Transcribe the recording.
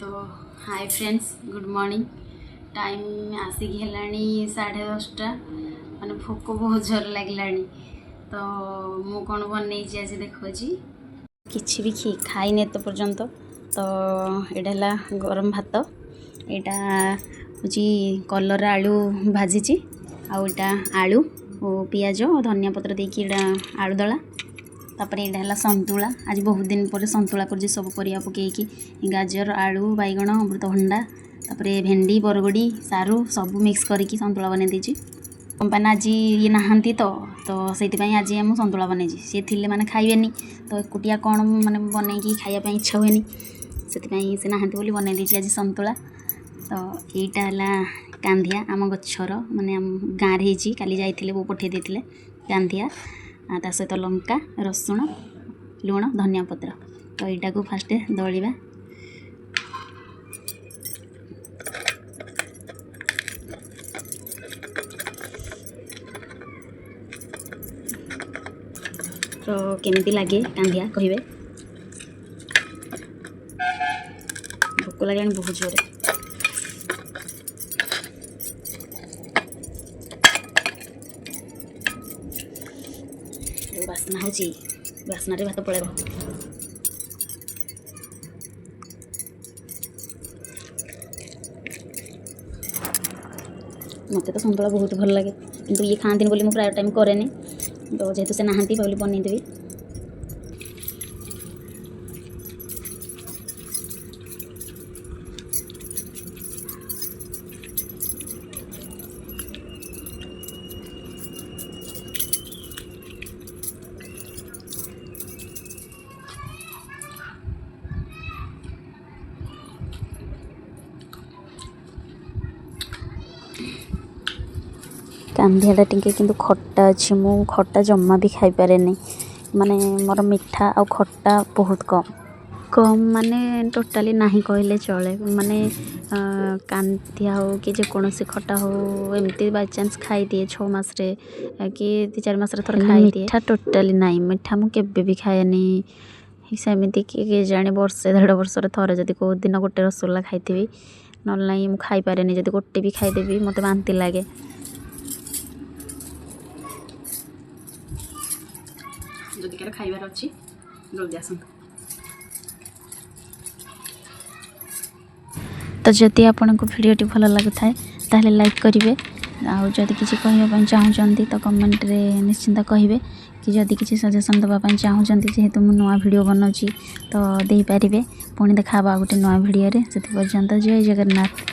तो hi friends good morning time आसिक हेलानी 10:30 माने भोक बहुत जोर लगलानी तो मु कौन बनई आज देखो किसी भी खाई तो पर्यंत तो यहाँ गरम भात यहाँ हूँ कलर आलू भाजी आउटा आलू और पियाज धनिया पत्र देकी आलू दला तापर यहाँ है संतुला आज बहुत दिन पर संतुला कर सब परिया पकईकि गाजर आलू बैगण अमृतभंडा तापर भेंडी बरगड़ी सारू सब मिक्स करके संतुला बन देची कंपानी आज ये नहांती तो से आज हम संतुला बनई सी थे मैंने खाइबेनी तो एकुटिया कौन मैंने बनई खायापी इच्छा हुए से नहांती बोली बनई देची आज संतुला तो यहीटा है कांधिया आम गचर माने गाँव में काली जाइए बो पठे देते कांधिया ता सहित लंका रसुण लुण धनिया पत्र तो यहाँ को फास्ट दलिबा तो केमती लगे कांधिया कहे भोक लगे बहुत जोर बास्ना हो बास्ना भात पड़ेगा मत तो संतुला बहुत भल लगे किंतु ये खाती बोली मुझे प्राय टाइम कैनि तो जेहेतु से नहांती बोली बनईदेवी कांधियाटा टिके किंतु खट्टा अच्छी मु खट्टा जम्मा भी खाई पारे नहीं माने मोर मिठा आ खट्टा बहुत कम माने टोटाली नहीं कहले चले माने कांधिया हो कि जेकोसी खट्टा हो एमती बाय चांस खाई दिए 6 मास रे कि 3-4 मास रे थोड़ा खाई दिए मिठा टोटाली नहीं मिठा मु केबे भी खाएनी सेमती कि जाने वर्षे 1.5 वर्ष थरे जदि को दिन गोटे रसगोल्ला खाई ना नहीं मुझे खाई पारे जदि गोटे भी खाईदेवी मत बांति लगे जदि क्या खाइबार अच्छी जल्दी आसतु तो जदि आपन को वीडियो भल लगुता है लाइक करेंगे आदि किसी कहवाई चाहूँगी तो कमेंट रे निश्चिंत कहे कि जदि किसी सजेसन देवाई चाहूँगी जेहेतु मुझे नुआ वीडियो बनाऊँगी तो दे पारे पुणी देखा गोटे नुआ वीडियो से पर्यंत जय जगन्नाथ।